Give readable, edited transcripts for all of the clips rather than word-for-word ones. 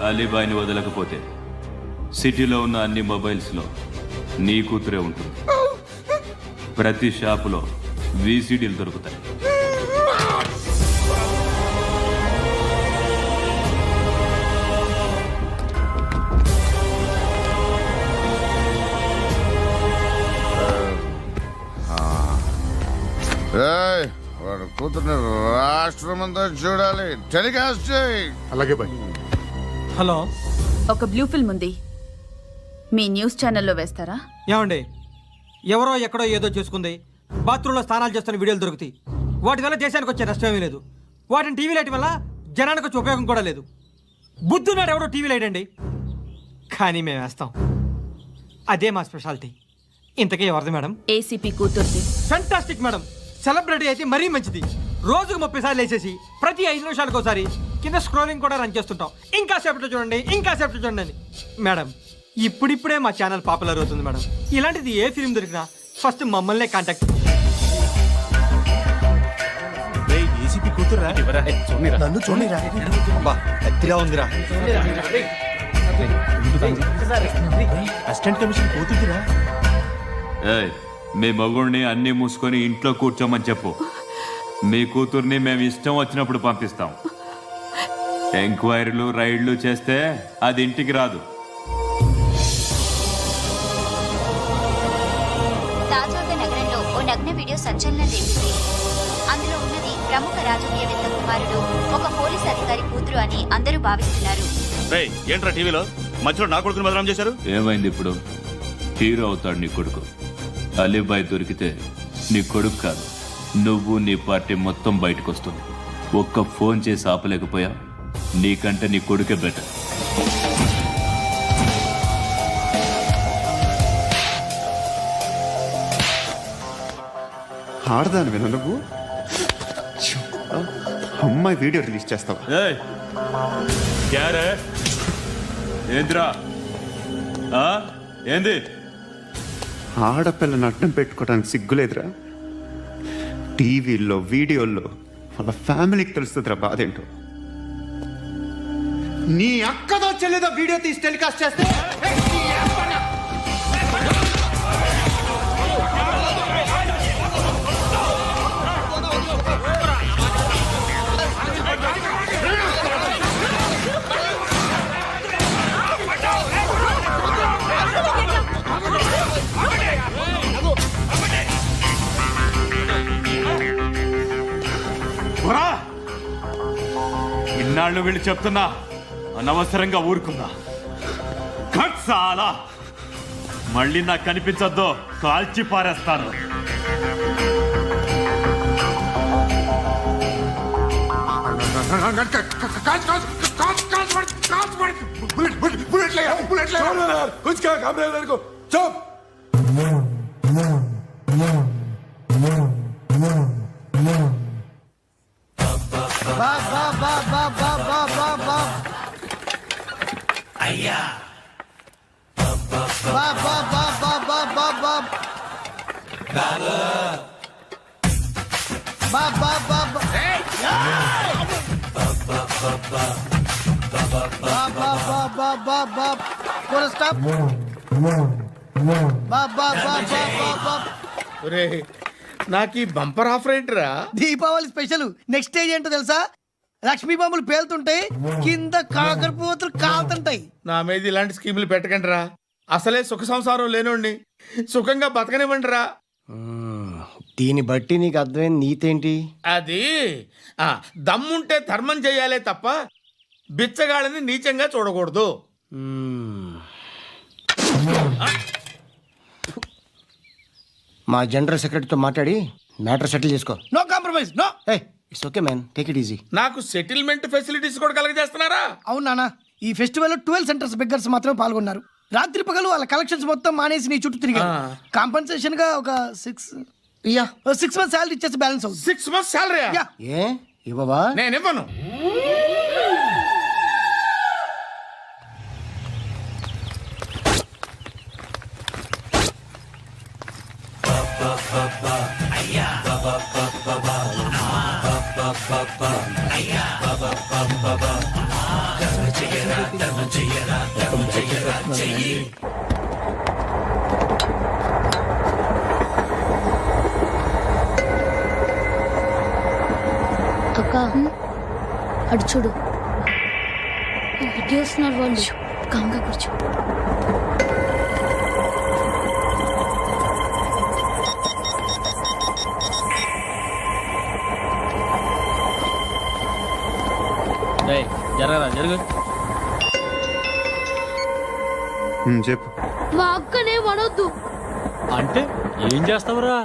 అలీబాయిని వదలకపోతే సిటీలో ఉన్న అన్ని మొబైల్స్లో నీ కూతురే ఉంటుంది. ప్రతి షాపులో వీసీడీలు దొరుకుతాయి. వాడు కూతుర్ని రాష్ట్రమంతా చూడాలి. టెలికాస్ట్ చేయి. అలాగే బాయ్. హలో, ఒక బ్లూ ఫిల్మ్ ఉంది, మీ న్యూస్ ఛానల్లో వేస్తారా? ఏమండి, ఎవరో ఎక్కడో ఏదో చేసుకుంది, బాత్రూంలో స్నానాలు చేస్తున్న వీడియోలు దొరుకుతాయి. వాటి వల్ల దేశానికి వచ్చే నష్టమేమీ లేదు. వాటిని టీవీ లైట్ వల్ల జనానికి వచ్చే ఉపయోగం కూడా లేదు. బుద్ధున్నాడు ఎవడో టీవీ లైట్ అండి, కానీ మేము వేస్తాం. అదే మా స్పెషాలిటీ. ఇంతకీ ఎవరిది మేడం? ఏసీపీ కూతుర్ది. Fantastic madam. సెలబ్రిటీ అయితే మరీ మంచిది. రోజుకు 30 సార్లు వేసేసి ప్రతి 5 నిమిషాలకు ఒకసారి కింద స్క్రోలింగ్ కూడా రన్ చేస్తుంటాం. ఇంకా సేపట్లో చూడండి, ఇంకా సేపట్లో చూడండి అని. మేడం, ఇప్పుడిప్పుడే మా ఛానల్ పాపులర్ అవుతుంది మేడం. ఇలాంటిది ఏ ఫిల్మ్ దొరికినా ఫస్ట్ మమ్మల్నే కాంటాక్ట్. ఏసీపీ కూతురా? నన్ను చూడరా, ఎత్తిగా ఉందిరా. అసిస్టెంట్ కమిషన్ కూతురా? మీ మగుడిని అన్ని మూసుకొని ఇంట్లో కూర్చోమని చెప్పు. మీ కూతుర్ని మేము ఇష్టం వచ్చినప్పుడు పంపిస్తాం. ఎంక్వైరీలు రైడ్లు చేస్తే అది ఇంటికి రాదు. తాజాగా నగరంలో ఓ నగ్న వీడియో సంచలనం రేపింది. అందులో ఉన్నది ప్రముఖ రాజకీయవేత్త కుమారుడు, ఒక పోలీస్ అధికారి కూతురు అని అందరూ భావిస్తున్నారు. ఏంట్రా టీవీలో మధ్యలో నా కొడుకుని బదనాం చేశారు? ఏమైంది ఇప్పుడు? హీరో అవుతాడు నీ కొడుకు. అలీబాయ్ దొరికితే నీ కొడుకు కాదు, నువ్వు నీ పార్టీ మొత్తం బయటకు వస్తుంది. ఒక్క ఫోన్ చేసి ఆపలేకపోయా? నీకంటే నీ కొడుకే బెటర్. ఆడదాని విన నువ్వు అమ్మాయి వీడియో రిలీజ్ చేస్తావా? ఏంద్రా ఏంది? ఆడపిల్లని అడ్డం పెట్టుకోవడానికి సిగ్గులేదురా? టీవీల్లో వీడియోల్లో వాళ్ళ ఫ్యామిలీకి తెలుస్తుందిరా బాధేంటో. నీ అక్కదో చెల్లిదో వీడియో తీసి టెలికాస్ట్ చేస్తే ఇన్నాళ్ళు వీళ్ళు చెప్తున్నా అనవసరంగా ఊరుకుందా. చాలా మళ్ళీ నాకు కనిపించొద్దు, కాల్చి పారేస్తాను. అయ్యా నాకు ఈ బంపర్ ఆఫర్ ఏంట్రా? దీపావళి స్పెషల్. నెక్స్ట్ స్టేజ్ ఏంటో తెలుసా? లక్ష్మీ బాంబులు పేలుతుంటాయి, కింద కాకరపువ్వుతులు కాలుతుంటాయి. నా మీద ఇలాంటి స్కీములు పెట్టకండి రా. అసలే సుఖ సంసారం లేనోడిని సుఖంగా బతకనివ్వండి రా. దీన్ని బట్టి నీకు అర్థమైన నీతేంటి? అది దమ్ముంటే ధర్మం చెయ్యాలే తప్ప బిచ్చగాళ్ళని నీచంగా చూడకూడదు. మా జనరల్ సెక్రటరీతో మాట్లాడి మ్యాటర్ సెటిల్ చేసుకో. No compromise, no. It's okay man, take it easy. నాకు సెటిల్మెంట్ ఫెసిలిటీస్ కూడా కలగజేస్తున్నారా? అవును నాన్న, ఈ ఫెస్టివల్ 12 సెంటర్స్ బెగ్గర్స్ మాత్రమే పాల్గొన్నారు. రాత్రి పగలు వాళ్ళ కలెక్షన్స్ మొత్తం మానేసి నీ చుట్టూ తిరిగారు. కాంపన్సేషన్ గా ఒక 6 మంత్స్ సాలరీ ఇచ్చేసి బ్యాలెన్స్ అవుతుంది. 6 months సాలరీ? ఏ ఇవ్వవా? నేను ఇవ్వను. అక్క అటు చూడు ఇటు వస్తున్నారు వాళ్ళు. కామ్గా కూర్చో. జరగరా జరుగు. చెప్పు. మా అక్కనే వడొద్దు. అంటే ఏం చేస్తావురా?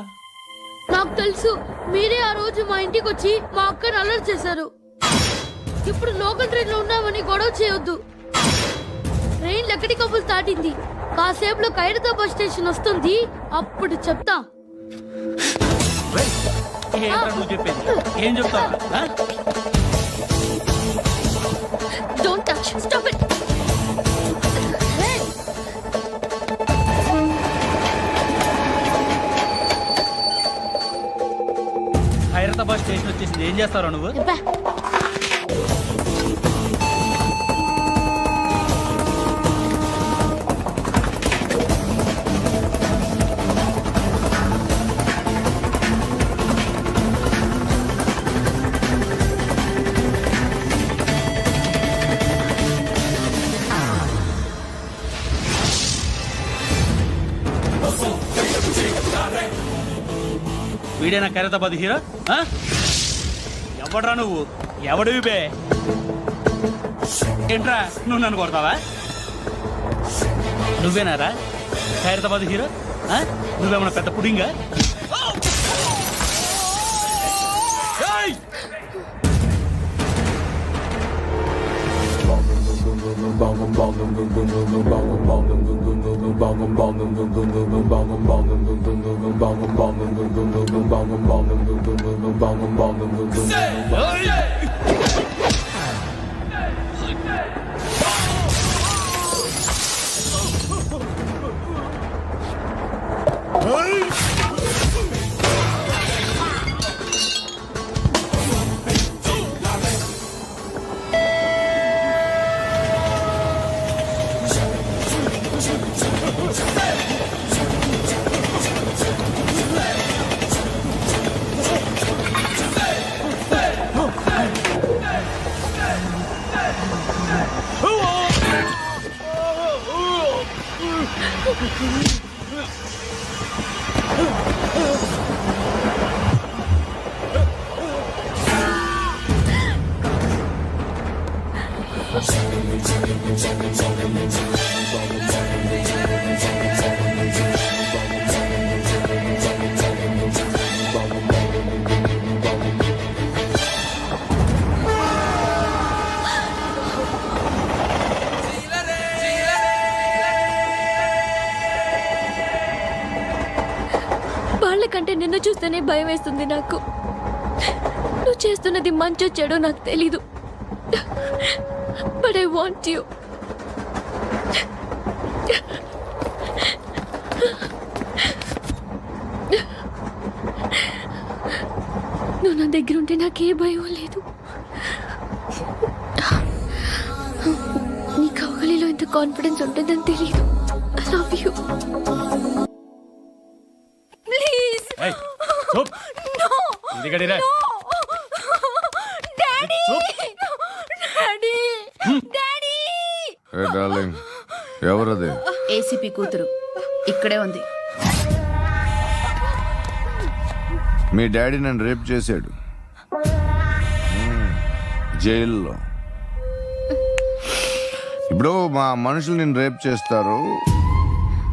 నాకు తెలుసు మీరే ఆ రోజు మా ఇంటికి వచ్చి మా అక్కని అలర్ట్ చేశారు. ఇప్పుడు లోకల్ ట్రైన్ లో ఉన్నామని గొడవ చేయొద్దు. ట్రైన్ ఎక్కడి కబుల్ దాటింది. కాసేపులో ఖైరతాబాద్ స్టేషన్ వస్తుంది. అప్పుడు చెప్తా. నువ్వు చెప్పేది ఏం చెప్తావు? Don't touch. Stop it. Khairatabad station వచ్చేసింది. ఏం చేస్తారా నువ్వు? వీడేనా ఖైరతాబాద్ హీరో? ఎవడ్రా నువ్వు? ఎవడివి బే? ఏంట్రా నువ్వు నన్ను కొడతావా? నువ్వేనారా ఖైరతాబాద్ హీరో? నువ్వేమన్నా పెద్ద పుడింగా? వాళ్ళకంటే నిన్ను చూస్తేనే భయం వేస్తుంది నాకు. నువ్వు చేస్తున్నది మంచో చెడో నాకు తెలీదు. But I want you. నువ్వు నా దగ్గర ఉంటే నాకే భయం లేదు. నీ కౌగలిలో ఇంత కాన్ఫిడెన్స్ ఉంటుందని తెలీదు. I love you. Please darling, ఎవరది? ఏసీపీ కూతురు ఇక్కడే ఉంది. మీ డాడీ నన్ను రేప్ చేశాడు జైల్లో. ఇప్పుడు మా మనుషులు నిన్ను రేప్ చేస్తారు.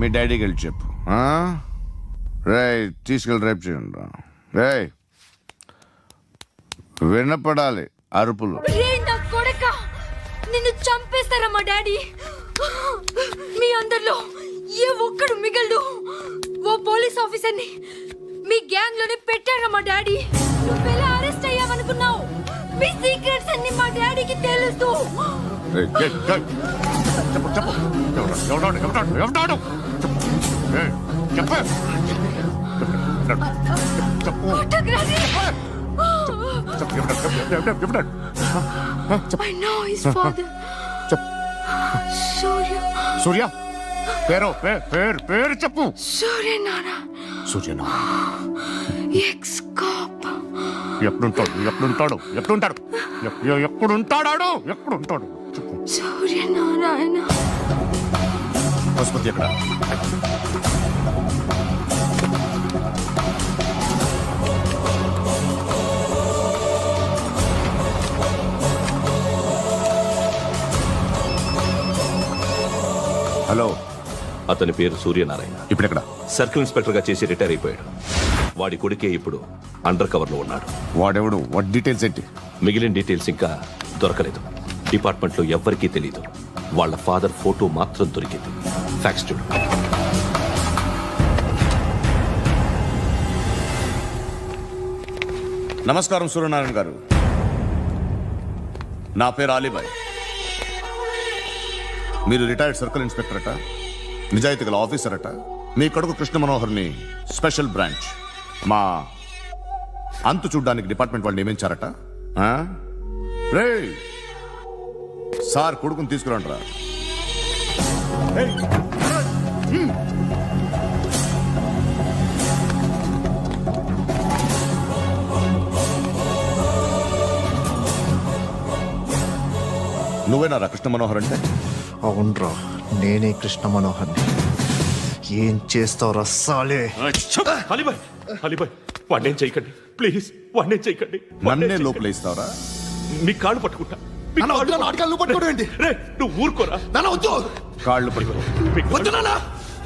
మీ డాడీకి వెళ్ళి చెప్పు. రేయ్, తీసుకెళ్ళి రేప్ చేయండి. రేయ్, వినపడాలి అరుపులు. నిన్ను చంపేస్తారా మా డాడీ? మీ అందరిలో ఏ ఒక్కడు మిగలడు. ఓ పోలీస్ ఆఫీసర్ని మీ గ్యాంగ్ లోనే పెట్టారా మా డాడీ? నువ్వెలా అరెస్ట్ అయ్యావనుకున్నావు? మీ సీక్రెట్స్ అన్ని మా డాడీకి తెలుసు. రేయ్, చెప్పు చెప్పు. ఎవడాడు? రేయ్, చెప్పు. Photography I know his father. Surya. సూర్య పేరు పేరు చెప్పు. Surya Nana. సూర్యనా Ex-cop. ఎప్పుడుంటాడు చెప్పు. Surya Narayana. ఆసుపత్రి ఎక్కడ? హలో, అతని పేరు సూర్యనారాయణ. ఇప్పుడు ఎక్కడ? సర్కిల్ ఇన్స్పెక్టర్ గా చేసి రిటైర్ అయిపోయాడు. వాడి కొడుకే ఇప్పుడు అండర్ కవర్ లో ఉన్నాడు. వాడెవడు? వాట్ డీటెయిల్స్ ఏంటి? మిగిలిన డీటెయిల్స్ ఇంకా దొరకలేదు. డిపార్ట్మెంట్ లో ఎవ్వరికీ తెలియదు. వాళ్ళ ఫాదర్ ఫోటో మాత్రం దొరికింది. ఫ్యాక్స్ చూడు. నమస్కారం సూర్యనారాయణ గారు. నా పేరు అలీబాయ్. మీరు రిటైర్డ్ సర్కిల్ ఇన్స్పెక్టర్ అట, నిజాయితీ గల ఆఫీసర్ అట. మీ కొడుకు కృష్ణ మనోహర్ని స్పెషల్ బ్రాంచ్ మా అంతు చూడ్డానికి డిపార్ట్మెంట్ వాళ్ళు నియమించారట. రే సార్, కొడుకుని తీసుకురండి రా. నువ్వేనా రా కృష్ణ మనోహర్ అంటే? అవునరా, నేనే కృష్ణ మనోహర్ని. ఏం చేస్తావు రస్సాలే? అలీబాయ్, అలీబాయ్, వాడినేం చేయకండి ప్లీజ్, వాడినేం చేయకండి. నన్నే లోపల ఇస్తావరా? మీ కాళ్ళు పట్టుకుంటా. రే, నువ్వు ఊరుకోరా. కాళ్ళు పట్టుకో.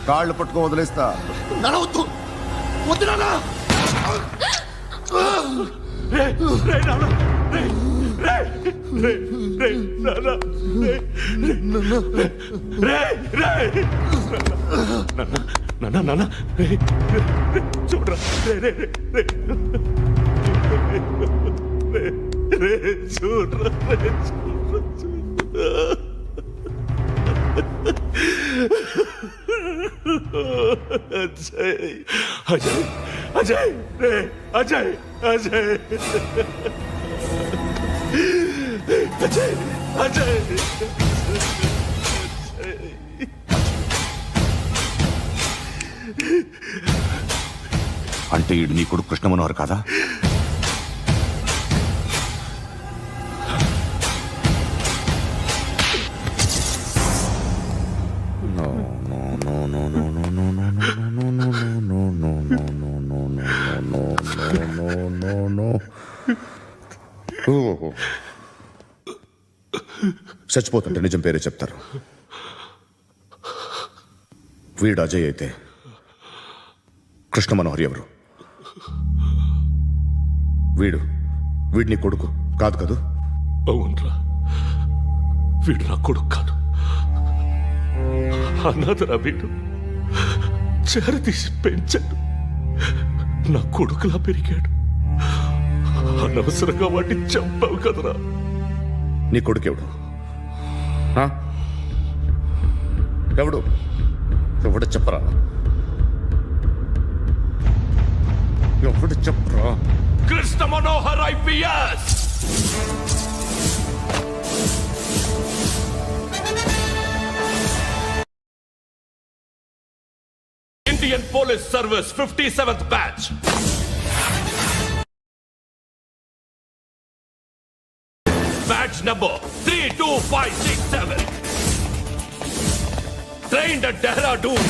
కాళ్ళు పట్టుకో, వదిలేస్తా. రే, రే, నాన్న, రే, రే, రే, రే, నాన్న, రే, రే, రే, రే, నాన్న, నాన్న, రే, రే, రే, చూడరా, రే, రే, రే, రే, రే, రే, చూడరా, రే, చూడరా, చూడరా. అజయ్, అజయ్, అజయ్, రే, అజయ్, అజయ్, అజయ్, అజయ్. అంటే ఈడు నీ కొడుకు కృష్ణ మనోహర్ కాదా? చచ్చిపోతుంటే నిజం పేరే చెప్తారు. వీడు అజయ్ అయితే కృష్ణ మనోహర్ ఎవరు? వీడిని కొడుకు కాదు కదూ? అవునరా, వీడు నా కొడుకు కాదు. అన్నదరా వీడు. చేరతీసి పెంచాడు. నా కొడుకులా పెరిగాడు. అనవసరంగా వాడిని చంపావు కదరా. నీ కొడుకు ఎవడు? ఎవడు? ఎవడు చెప్పరా? ఎవడు చెప్పరా? Krishna Manohar IPS. Indian police service 57th batch. Batch number 32567. Trained at Dehradun.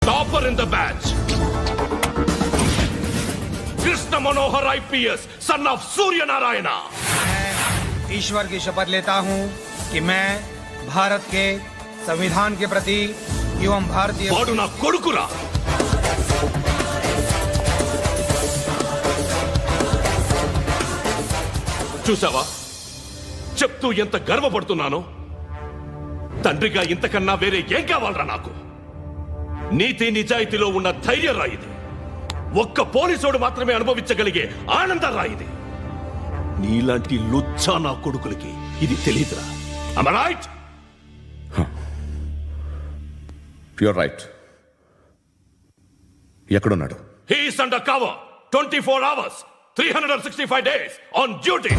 Topper in the batch. Krishna Manohar IPS, son of Surya Narayana. ईश्वर की शपथ लेता हूँ कि मैं भारत के संविधान के प्रति एवं भारतीय వాడు నా కొడుకురా. చూసావా చెప్తూ ఎంత గర్వపడుతున్నానో. తండ్రిగా ఇంతకన్నా వేరే ఏం కావాలరా నాకు? నీతి నిజాయితీలో ఉన్న ధైర్యం రా ఇది. ఒక్క పోలీసోడు మాత్రమే అనుభవించగలిగే ఆనందం రా ఇది. నీలాంటి లుచ్చా నా కొడుకులకి ఇది తెలియదురా. Am I right? You're right. ఎక్కడున్నాడు? He's under cover 24 hours 365 days on duty.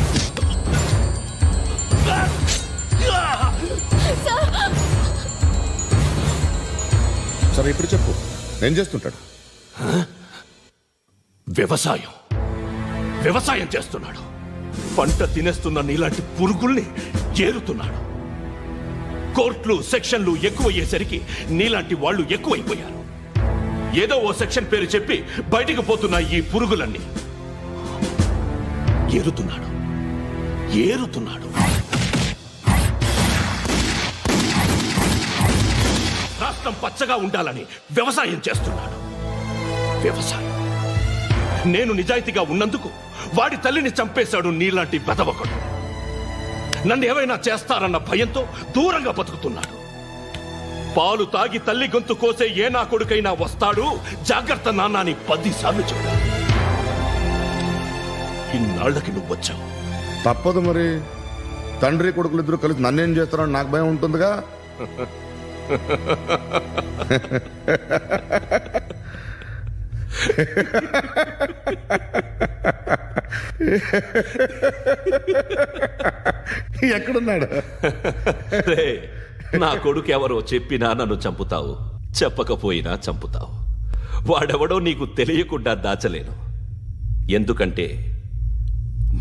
సరే ఇప్పుడు చెప్పు, ఏం చేస్తుంటాడు? వ్యవసాయం చేస్తున్నాడు. పంట తినేస్తున్న నీలాంటి పురుగుల్ని ఏరుతున్నాడు. కోర్టులు సెక్షన్లు ఎక్కువయ్యేసరికి నీలాంటి వాళ్ళు ఎక్కువైపోయారు. ఏదో ఓ సెక్షన్ పేరు చెప్పి బయటికి పోతున్న ఈ పురుగులన్నీ ఏరుతున్నాడు. రాష్ట్రం పచ్చగా ఉండాలని వ్యవసాయం చేస్తున్నాడు. నేను నిజాయితీగా ఉన్నందుకు వాడి తల్లిని చంపేశాడు నీలాంటి బెదవకుడు. నన్ను ఏమైనా చేస్తారన్న భయంతో దూరంగా బతుకుతున్నాడు. పాలు తాగి తల్లి గొంతు కోసే ఏ నా కొడుకైనా వస్తాడు, జాగ్రత్త నాన్న అని 10 సార్లు చెప్పాడు. ఇన్నాళ్లకి నువ్వు వచ్చావు. తప్పదు మరి, తండ్రి కొడుకులు ఇద్దరు కలిసి నన్నేం చేస్తారని నాకు భయం ఉంటుందిగా. ఎక్కడున్నాడు? నా కొడుకు ఎవరో చెప్పినా నన్ను చంపుతావు, చెప్పకపోయినా చంపుతావు. వాడెవడో నీకు తెలియకుండా దాచలేను. ఎందుకంటే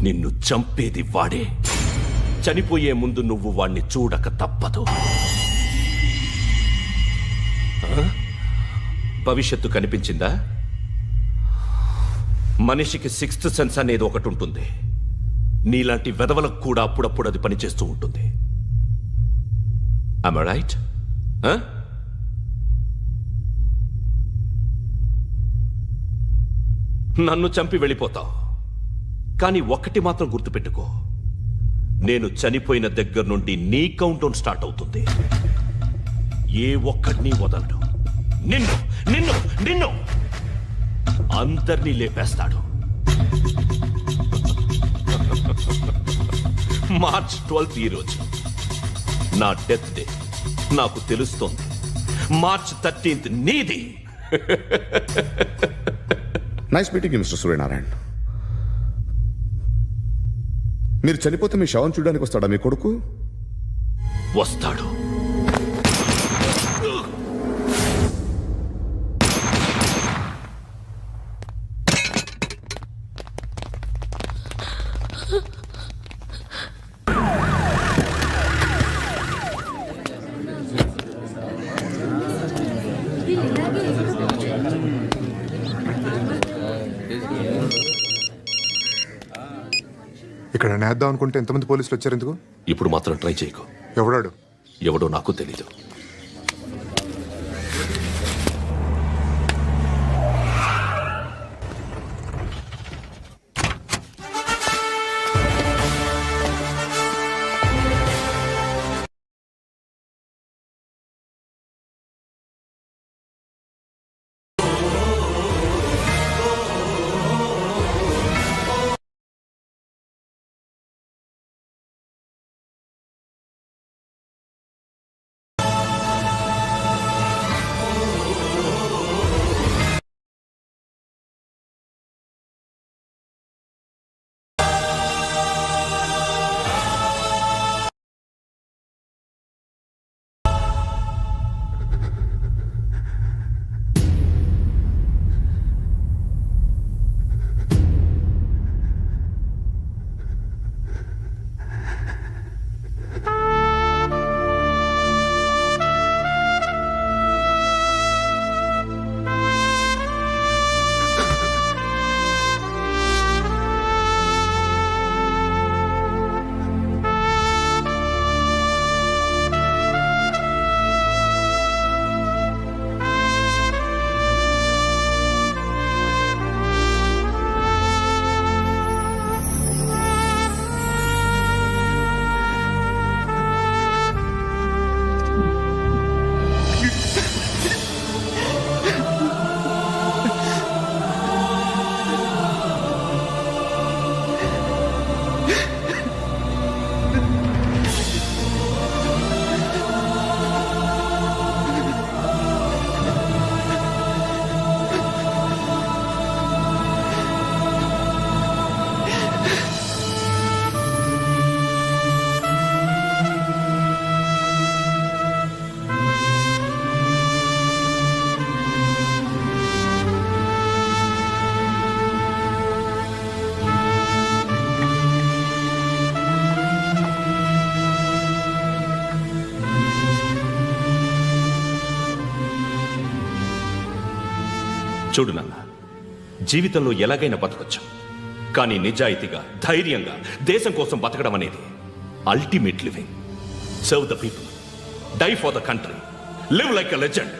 నిన్ను చంపేది వాడే. చనిపోయే ముందు నువ్వు వాణ్ణి చూడక తప్పదు. భవిష్యత్తు కనిపించిందా? మనిషికి 6th సెన్స్ అనేది ఒకటి ఉంటుంది. నీలాంటి వెధవలకు కూడా అప్పుడప్పుడు అది పనిచేస్తూ ఉంటుంది. Am I right? నన్ను చంపి వెళ్ళిపోతావు. కానీ ఒక్కటి మాత్రం గుర్తుపెట్టుకో, నేను చనిపోయిన దగ్గర నుండి నీ కౌంట్ డౌన్ స్టార్ట్ అవుతుంది. ఏ ఒక్కడిని వదలడు. నిన్ను నిన్ను నిన్ను అందరినీ లేపేస్తాడు. మార్చ్ 12th ఈ రోజు నా డెత్ డే. నాకు తెలుస్తోంది మార్చ్ 13th నీది. Nice meeting mister Suryanarayana. మీరు చనిపోతే మీ శవం చూడడానికి వస్తాడా మీ కొడుకు? వస్తాడు. ఇక్కడ నేద్దాం అనుకుంటే ఎంతమంది పోలీసులు వచ్చారు ఎందుకు? ఇప్పుడు మాత్రం ట్రై చేయకు. ఎవడాడు? ఎవడో నాకు తెలీదు. చూడు నాన్న, జీవితంలో ఎలాగైనా బతకొచ్చు, కానీ నిజాయితీగా ధైర్యంగా దేశం కోసం బతకడం అనేది ultimate living. Serve the people, die for the country, live like a legend.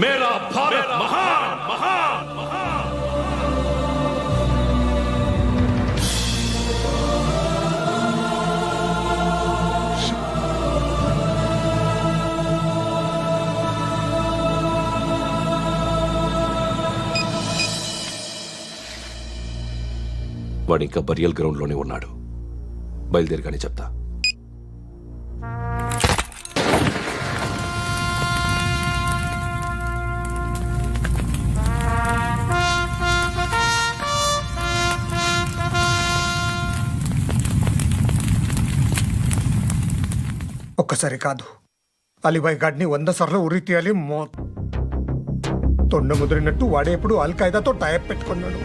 మేరా భారత్ మహాన్ మహాన్ మహాన్. వాడు ఇంకా బరియల్ గ్రౌండ్ లోనే ఉన్నాడు. బయలుదేరగానే చెప్తా. ఒక్కసారి కాదు, అలీబాయ్ గాడిని 100 సార్లు ఉరి తీయాలి. తొండ ముదిరినట్టు వాడే ఎప్పుడు అల్ ఖైదాతో టైప్ పెట్టుకున్నాడు.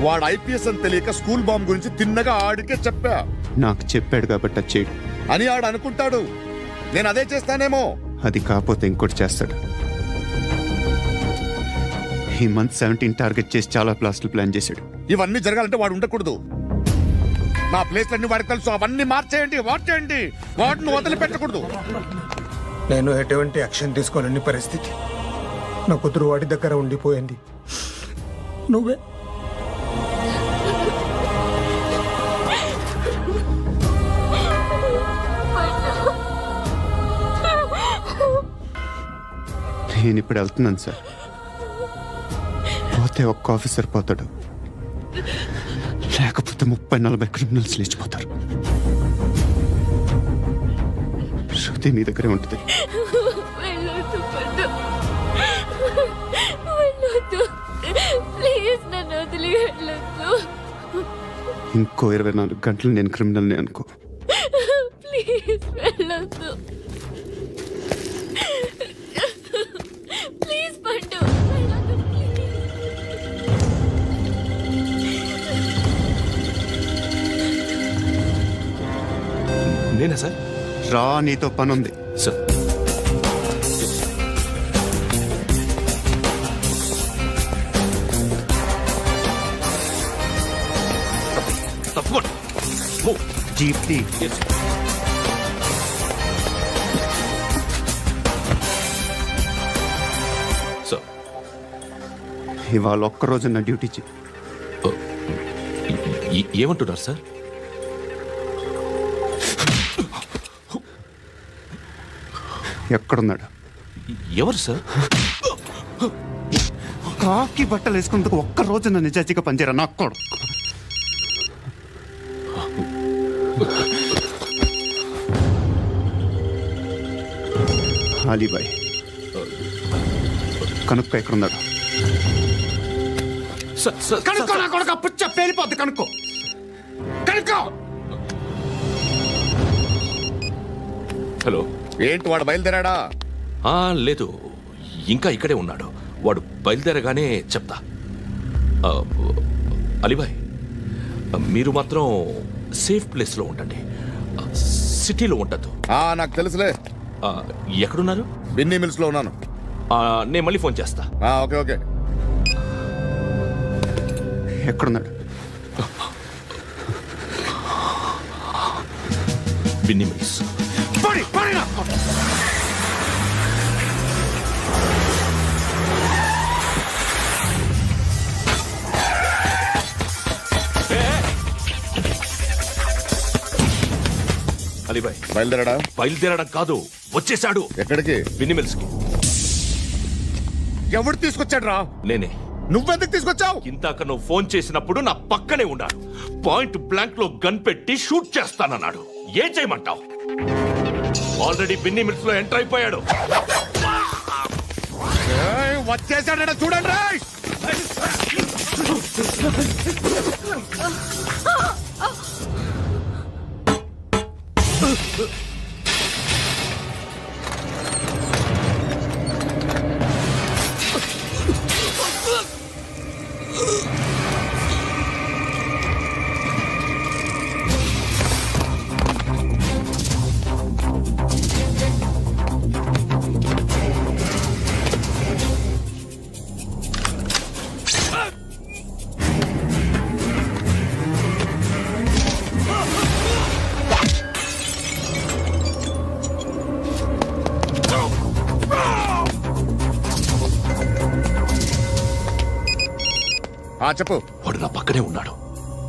వాడు ఐపీఎస్ అని తెలియక స్కూల్ బాంబ్ గురించి తిన్నగా ఆడికే చెప్పా నాకు చెప్పాడు కాబట్టి అది చేయడు. అని ఆడు అనుకుంటాడు నేను అదే చేస్తానేమో. అది కాకపోతే ఇంకోటి చేస్తాడు. ఈ మంత్ 17 టార్గెట్ చేసి చాలా ప్లాస్టులు ప్లాన్ చేశాడు. ఇవన్నీ జరగాలంటే వాడు ఉండకూడదు. నా ప్లేస్లన్నీ వాడికి తెలుసు. అవన్నీ మార్చేయండి, వార్చేయండి. వాటిని వదిలిపెట్టకూడదు. నేను ఎటువంటి యాక్షన్ తీసుకోలేని పరిస్థితి. నా కూతురు వాడి దగ్గర ఉండిపోయింది. నువ్వే నేను ఇప్పుడు వెళ్తున్నాను సార్. పోతే ఒక్క ఆఫీసర్ పోతాడు, లేకపోతే 30-40 క్రిమినల్స్ లేచిపోతారు. శృతి మీ దగ్గరే ఉంటుంది. వెళ్ళొద్దు పండు, వెళ్ళొద్దు, ప్లీజ్ నన్ను వదిలి వెళ్ళొద్దు. ఇంకో 24 గంటలు నేను క్రిమినల్ని అనుకో. ప్లీజ్ వెళ్ళొద్దు, ప్లీజ్ పండు, వెళ్ళొద్దు, ప్లీజ్. నేనా సార్? రా, నీతో పని ఉంది. సార్, తప్పకుండా. జీప్తి సార్, ఇవాళ ఒక్కరోజు నా డ్యూటీ చేయి. ఏమంటున్నారు సార్? ఎక్కడున్నాడు? ఎవరు సార్? కాకి బట్టలు వేసుకున్నందుకు ఒక్కరోజు నా నిజాయితీగా పనిచేయరా నాకు కొడుకు. అలీబాయ్ కనుక్కో, ఎక్కడున్నాడు? కనుక్కో నా కొడుకు. పుచ్చ పేలిపోద్ది. కనుక్కో, కనుక్కో. హలో, ఏంటి వాడు బయలుదేరాడా? లేదు, ఇంకా ఇక్కడే ఉన్నాడు. వాడు బయలుదేరగానే చెప్తా. అలీబాయ్, మీరు మాత్రం సేఫ్ ప్లేస్లో ఉండండి, సిటీలో ఉండద్దు. నాకు తెలుసులే. ఎక్కడున్నారు? బిన్నీ మిల్స్ లో ఉన్నాను. నేను మళ్ళీ ఫోన్ చేస్తా. Okay okay. ఎక్కడున్నాడు? బిన్నీ మిల్స్. అలీబాయ్ బయలుదేరాడా? బయలుదేరడం కాదు, వచ్చేశాడు. ఎక్కడికి? బిన్నీ మిల్స్ కి. ఎవడు తీసుకొచ్చాడు రా? నేనే. నువ్వెందుకు తీసుకొచ్చావు? ఇందాక నువ్వు ఫోన్ చేసినప్పుడు నా పక్కనే ఉన్నాడు. పాయింట్ బ్లాంక్ లో గన్ పెట్టి షూట్ చేస్తానన్నాడు. ఏం చేయమంటావు? ఆల్రెడీ బిన్నీ మిల్స్ లో ఎంటర్ అయిపోయాడు. వచ్చేసాడ చూడండి రా. చెప్పు. వాడు నా పక్కనే ఉన్నాడు.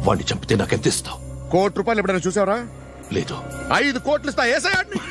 వాడిని చంపితే నాకెంత ఇస్తావు? ₹1,00,00,000 ఎప్పుడైనా చూసావరా? లేదు. 5 కోట్లు ఇస్తా. ఏసయాడిని.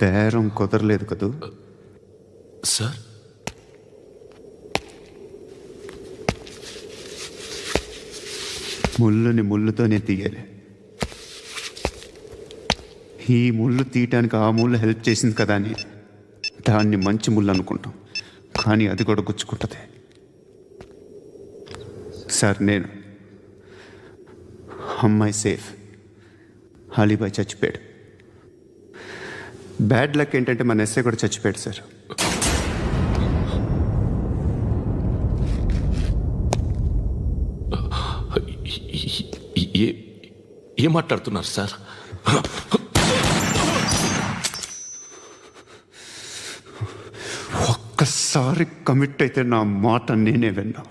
బేరం కుదరలేదు కదూ? సార్ ముళ్ళుని ముళ్ళుతోనే తీయాలి. ఈ ముళ్ళు తీయటానికి ఆ ముళ్ళు హెల్ప్ చేసింది కదా అని దాన్ని మంచి ముళ్ళు అనుకుంటాం, కానీ అది కూడా గుచ్చుకుంటుంది. సార్, నేను అమ్మాయి సేఫ్, అలీబాయ్ చచ్చిపోయాడు. బ్యాడ్ లక్ ఏంటంటే మన ఎస్ఐ కూడా చచ్చిపోయాడు సార్. ఏం మాట్లాడుతున్నారు సార్? ఒక్కసారి కమిట్ అయితే నా మాట నేనే విన్నా.